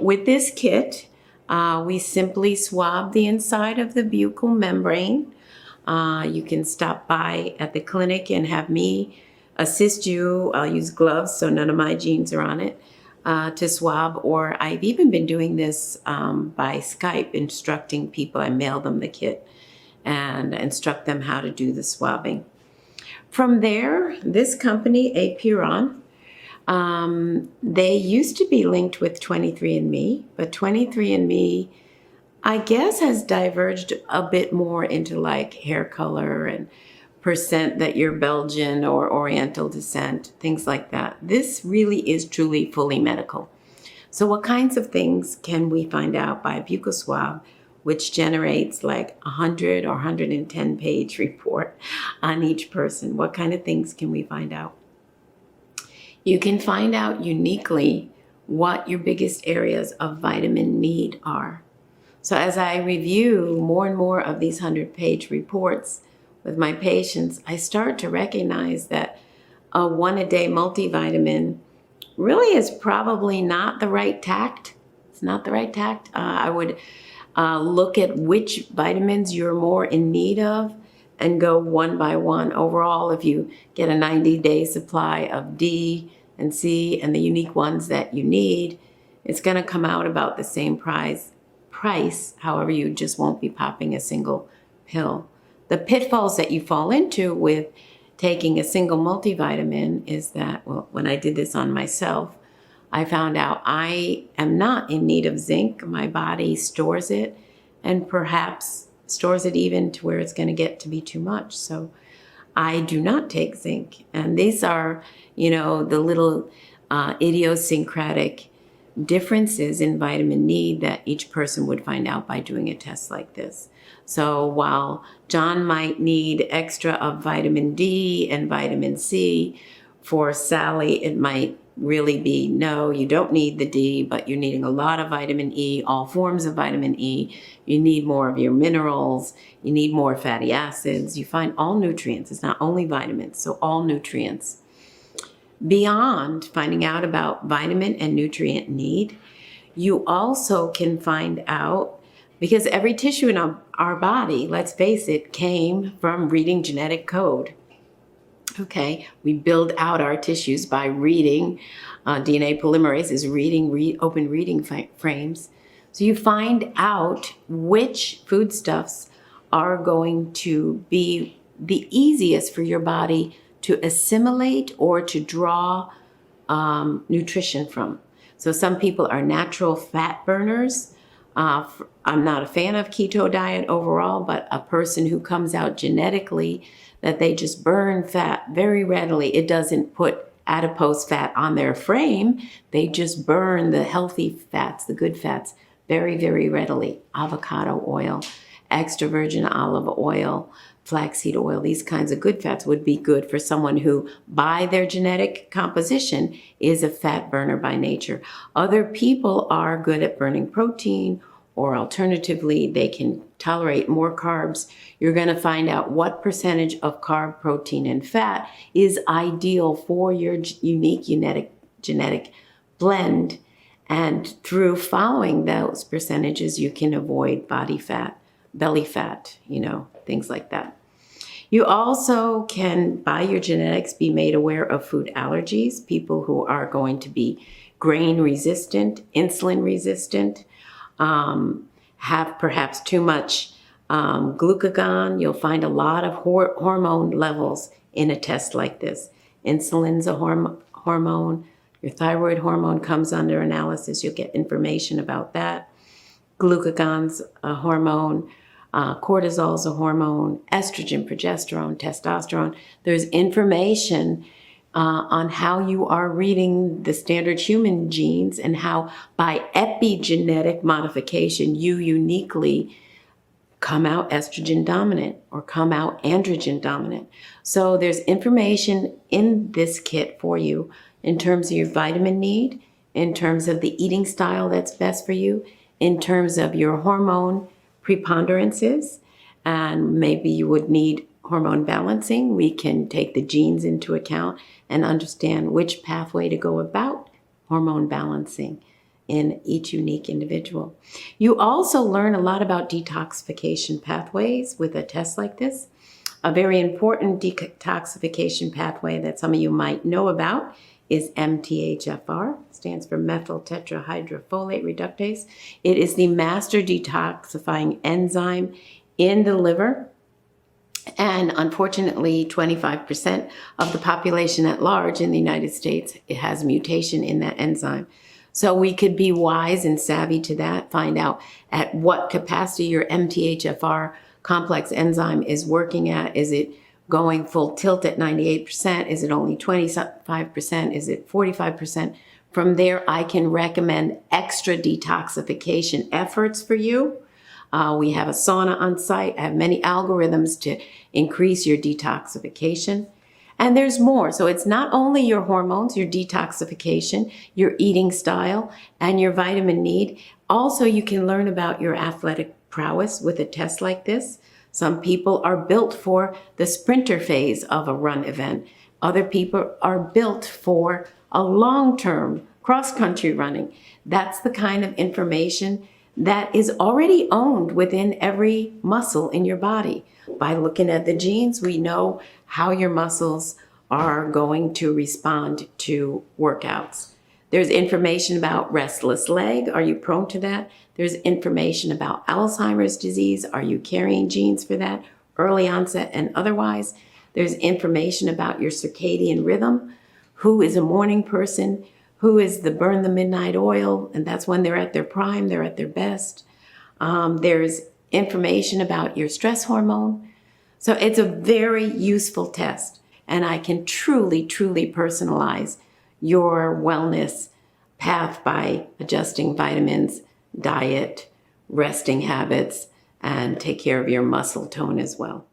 With this kit, we simply swab the inside of the buccal membrane. You can stop by at the clinic and have me assist you. I'll use gloves so none of my genes are on it to swab, or I've even been doing this by Skype, instructing people. I mail them the kit and instruct them how to do the swabbing. From there, this company, Epigenetic, they used to be linked with 23andMe, but 23andMe, I guess, has diverged a bit more into like hair color and percent that you're Belgian or Oriental descent, things like that. This really is truly fully medical. So what kinds of things can we find out by a buccal swab, which generates like 100 or 110 page report on each person? What kind of things can we find out? You can find out uniquely what your biggest areas of vitamin need are. So as I review more and more of these 100-page reports with my patients, I start to recognize that a one-a-day multivitamin really is probably not the right tact. It's not the right tact. I would look at which vitamins you're more in need of and go one by one. Overall, if you get a 90-day supply of D and C and the unique ones that you need, it's going to come out about the same price. However, you just won't be popping a single pill. The pitfalls that you fall into with taking a single multivitamin is that, well, when I did this on myself, I found out I am not in need of zinc. My body stores it and perhaps stores it even to where it's going to get to be too much. So I do not take zinc. And these are, the little idiosyncratic differences in vitamin need that each person would find out by doing a test like this. So while John might need extra of vitamin D and vitamin C, for Sally it might really be, no, you don't need the D, but you're needing a lot of vitamin E, all forms of vitamin E. You need more of your minerals. You need more fatty acids. You find all nutrients. It's not only vitamins, so all nutrients. Beyond finding out about vitamin and nutrient need, you also can find out, because every tissue in our body, let's face it, came from reading genetic code. Okay, we build out our tissues by reading. DNA polymerase is reading open reading frames. So you find out which foodstuffs are going to be the easiest for your body to assimilate or to draw nutrition from. So some people are natural fat burners. I'm not a fan of keto diet overall, but a person who comes out genetically that they just burn fat very readily. It doesn't put adipose fat on their frame. They just burn the healthy fats, the good fats, very, very readily. Avocado oil, extra virgin olive oil, flaxseed oil, these kinds of good fats would be good for someone who, by their genetic composition, is a fat burner by nature. Other people are good at burning protein, or alternatively, they can tolerate more carbs. You're going to find out what percentage of carb, protein, and fat is ideal for your unique genetic blend. And through following those percentages, you can avoid body fat, belly fat, things like that. You also can, by your genetics, be made aware of food allergies, people who are going to be grain resistant, insulin resistant, have perhaps too much glucagon. You'll find a lot of hormone levels in a test like this. Insulin's a hormone. Your thyroid hormone comes under analysis. You'll get information about that. Glucagon's a hormone. Cortisol's a hormone. Estrogen, progesterone, testosterone. There's information on how you are reading the standard human genes and how by epigenetic modification you uniquely come out estrogen dominant or come out androgen dominant. So there's information in this kit for you in terms of your vitamin need, in terms of the eating style that's best for you, in terms of your hormone preponderances, and maybe you would need hormone balancing. We can take the genes into account and understand which pathway to go about hormone balancing. in each unique individual. You also learn a lot about detoxification pathways with a test like this. A very important detoxification pathway that some of you might know about is MTHFR, stands for methyl tetrahydrofolate reductase. It is the master detoxifying enzyme in the liver. And unfortunately, 25% of the population at large in the United States, it has mutation in that enzyme. So we could be wise and savvy to that, find out at what capacity your MTHFR complex enzyme is working at. Is it going full tilt at 98%? Is it only 25%? Is it 45%? From there, I can recommend extra detoxification efforts for you. We have a sauna on site. I have many algorithms to increase your detoxification. And there's more. So it's not only your hormones, your detoxification, your eating style, and your vitamin need. Also, you can learn about your athletic prowess with a test like this. Some people are built for the sprinter phase of a run event. Other people are built for a long-term cross-country running. That's the kind of information that is already owned within every muscle in your body. By looking at the genes, we know how your muscles are going to respond to workouts. There's information about restless leg. Are you prone to that? There's information about Alzheimer's disease. Are you carrying genes for that, early onset and otherwise? There's information about your circadian rhythm. Who is a morning person? Who is the burn the midnight oil? And that's when they're at their prime, they're at their best. There's information about your stress hormone. So it's a very useful test. And I can truly, truly personalize your wellness path by adjusting vitamins, diet, resting habits, and take care of your muscle tone as well.